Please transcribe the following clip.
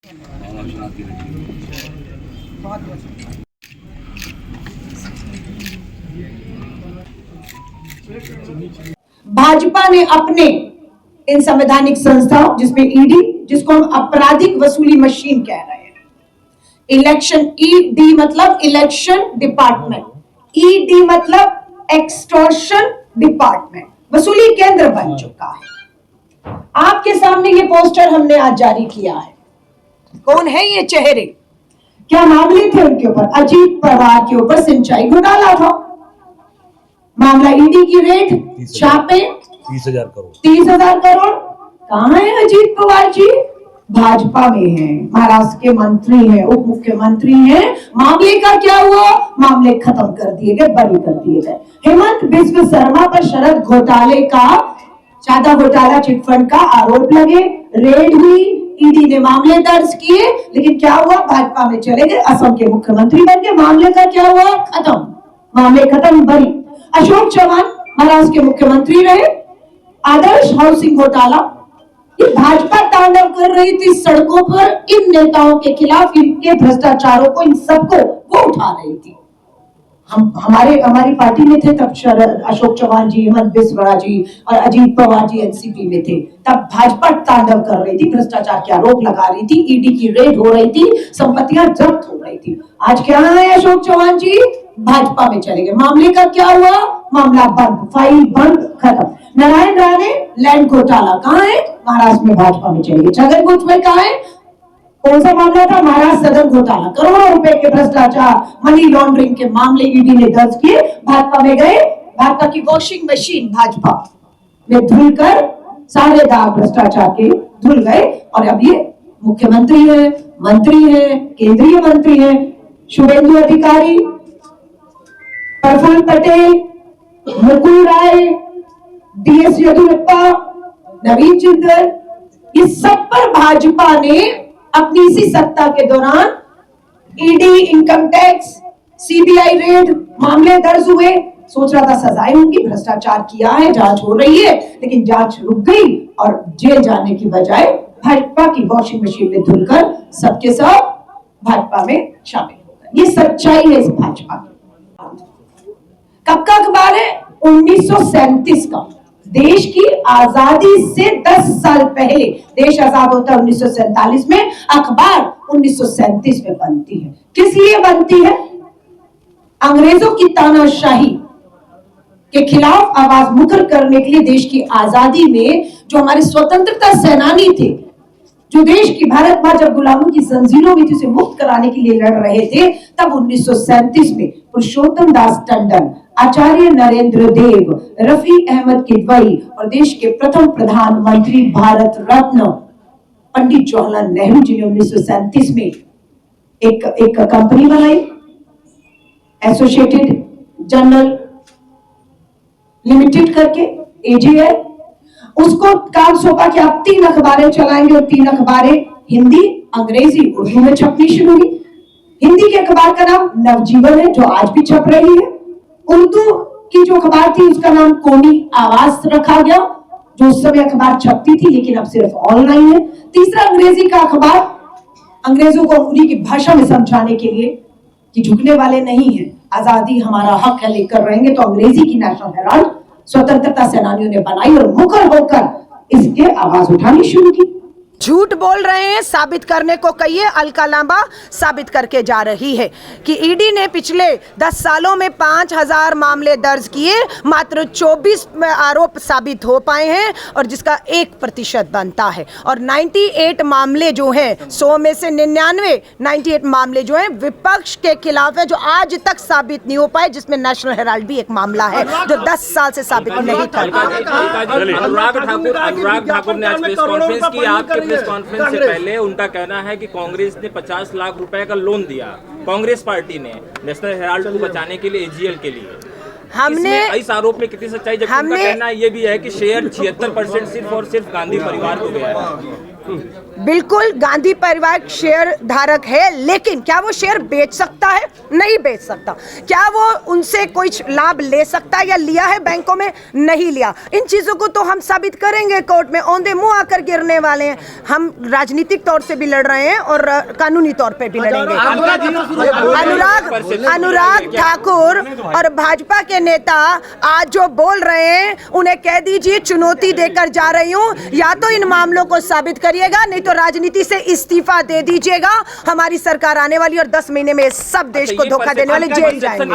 भाजपा ने अपने इन संवैधानिक संस्थाओं जिसमें ईडी, जिसको हम आपराधिक वसूली मशीन कह रहे हैं, इलेक्शन ईडी मतलब इलेक्शन डिपार्टमेंट, ईडी मतलब एक्सटॉर्शन डिपार्टमेंट, वसूली केंद्र बन चुका है। आपके सामने ये पोस्टर हमने आज जारी किया है। कौन है ये चेहरे? क्या मामले थे उनके ऊपर? अजीत पवार के ऊपर सिंचाई घोटाला था, मामला ईडी की रेड, छापे 30,000 करोड़। कहां है अजीत पवार जी? भाजपा में है, महाराष्ट्र के मंत्री हैं, उप मुख्यमंत्री हैं। मामले का क्या हुआ? मामले खत्म कर दिए गए, बरी कर दिए गए। हेमंत बिस्व शर्मा पर शरद घोटाले का, चादा घोटाला चिटफंड का आरोप लगे, रेड हुई, ईडी ने मामले दर्ज किए, लेकिन क्या हुआ? भाजपा में चले गए, असम के मुख्यमंत्री बन गए। मामले का क्या हुआ? खत्म, मामले खत्म, बरी। अशोक चौहान महाराष्ट्र के मुख्यमंत्री रहे। आदर्श हाउसिंग घोटाला, ये भाजपा तांडव कर रही थी सड़कों पर इन नेताओं के खिलाफ, इनके भ्रष्टाचारों को, इन सबको वो उठा रही थी। हमारी पार्टी में थे तब अशोक चौहान जी, हेमंत बिस्वा जी और अजीत पवार जी एनसीपी में थे। तब भाजपा तांडव कर रही थी, भ्रष्टाचार के आरोप लगा रही थी, ईडी की रेड हो रही थी, संपत्तियां जब्त हो रही थी। आज क्या है अशोक चौहान जी? भाजपा में चले गए। मामले का क्या हुआ? मामला बंद, फाइल बंद, खत्म। नारायण राणे लैंड घोटाला कहाँ है? महाराष्ट्र में भाजपा में चले गए। छगन भुजबल कहाँ है? कौन सा मामला था? महाराष्ट्र सदन घोटाला, करोड़ों रुपए के भ्रष्टाचार, मनी लॉन्ड्रिंग के मामले ईडी ने दर्ज किए, भाजपा में गए। भाजपा की वॉशिंग मशीन भाजपा में धुलकर सारे दाग भ्रष्टाचार के धुल गए, और अब ये मुख्यमंत्री है, मंत्री है, केंद्रीय मंत्री है। शुभेंदु अधिकारी, प्रफुल्ल पटेल, मुकुल राय, डीएस येदियुरप्पा, नवीन जिंदल, ये सब पर भाजपा ने अपनी इसी सत्ता के दौरान ED, income tax, CBI red, मामले दर्ज हुए। सोच रहा था सजाएं होंगी, भ्रष्टाचार किया है, जांच हो रही है, लेकिन जांच रुक गई और जेल जाने की बजाय भाजपा की वॉशिंग मशीन में धुलकर सबके सब भाजपा में शामिल हो गए। ये सच्चाई है इस भाजपा की। कब का अखबार है? 1937 का। देश की आजादी से 10 साल पहले, देश आजाद होता है 1947 में, अखबार 1937 में बनती है। किस लिए बनती है? अंग्रेजों की तानाशाही के खिलाफ आवाज मुखर करने के लिए, देश की आजादी में जो हमारे स्वतंत्रता सेनानी थे, जो देश की, भारत मां जब गुलामों की जंजीरों में थी, उसे मुक्त कराने के लिए लड़ रहे थे, तब 1937 में पुरुषोत्तम दास टंडन, आचार्य नरेंद्र देव, रफी अहमद किदवई और देश के प्रथम प्रधानमंत्री भारत रत्न पंडित जवाहरलाल नेहरू जी ने 1937 में एक कंपनी बनाई, एसोसिएटेड जर्नल लिमिटेड करके, एजेएल। उसको काम सौंपा कि आप 3 अखबारें चलाएंगे, और 3 अखबारें हिंदी, अंग्रेजी, उर्दू में छपनी शुरू हुई। हिंदी के अखबार का नाम नवजीवन है, जो आज भी छप रही है। उर्दू की जो अखबार थी उसका नाम कौमी आवाज रखा गया, जो उस समय अखबार छपती थी, लेकिन अब सिर्फ ऑनलाइन है। तीसरा अंग्रेजी का अखबार, अंग्रेजों को उन्हीं की भाषा में समझाने के लिए कि झुकने वाले नहीं है, आजादी हमारा हक है, लेकर रहेंगे। तो अंग्रेजी की नेशनल हेराल्ड स्वतंत्रता सेनानियों ने बनाई और मुखर होकर इसके आवाज उठानी शुरू की। झूठ बोल रहे हैं, साबित करने को कहिए। अलका लांबा साबित करके जा रही है कि ईडी ने पिछले 10 सालों में 5000 मामले दर्ज किए, मात्र 24 आरोप साबित हो पाए हैं, और जिसका 1% बनता है। और 98 मामले जो हैं, 100 में से 98 मामले जो हैं विपक्ष के खिलाफ है, जो आज तक साबित नहीं हो पाए, जिसमें नेशनल हेराल्ड भी एक मामला है जो 10 साल से साबित नहीं कर पाए। अनुराग ठाकुर ने आज प्रेस कॉन्फ्रेंस की। आपके प्रेस कॉन्फ्रेंस से पहले उनका कहना है कि कांग्रेस ने 50 लाख रुपए का लोन दिया, कांग्रेस पार्टी ने, नेशनल हेराल्ड को बचाने के लिए, एजीएल के लिए। हमने इस आरोप में कितनी सच्चाई? जबकि उनका कहना ये भी है कि शेयर 76% सिर्फ और सिर्फ गांधी परिवार को गया है। बिल्कुल गांधी परिवार शेयर धारक है, लेकिन क्या वो शेयर बेच सकता है? नहीं बेच सकता। क्या वो उनसे कुछ लाभ ले सकता है या लिया है बैंकों में? नहीं लिया। इन चीजों को तो हम साबित करेंगे कोर्ट में, औंधे मुंह आकर गिरने वाले हैं। हम राजनीतिक तौर से भी लड़ रहे हैं और कानूनी तौर पे भी लड़ेंगे। अनुराग ठाकुर और भाजपा के नेता आज जो बोल रहे हैं, उन्हें कह दीजिए चुनौती देकर जा रही हूं, या तो इन मामलों को साबित करिएगा, नहीं तो राजनीति से इस्तीफा दे दीजिएगा। हमारी सरकार आने वाली और 10 महीने में सब देश को धोखा देने वाले जेल जाएंगे।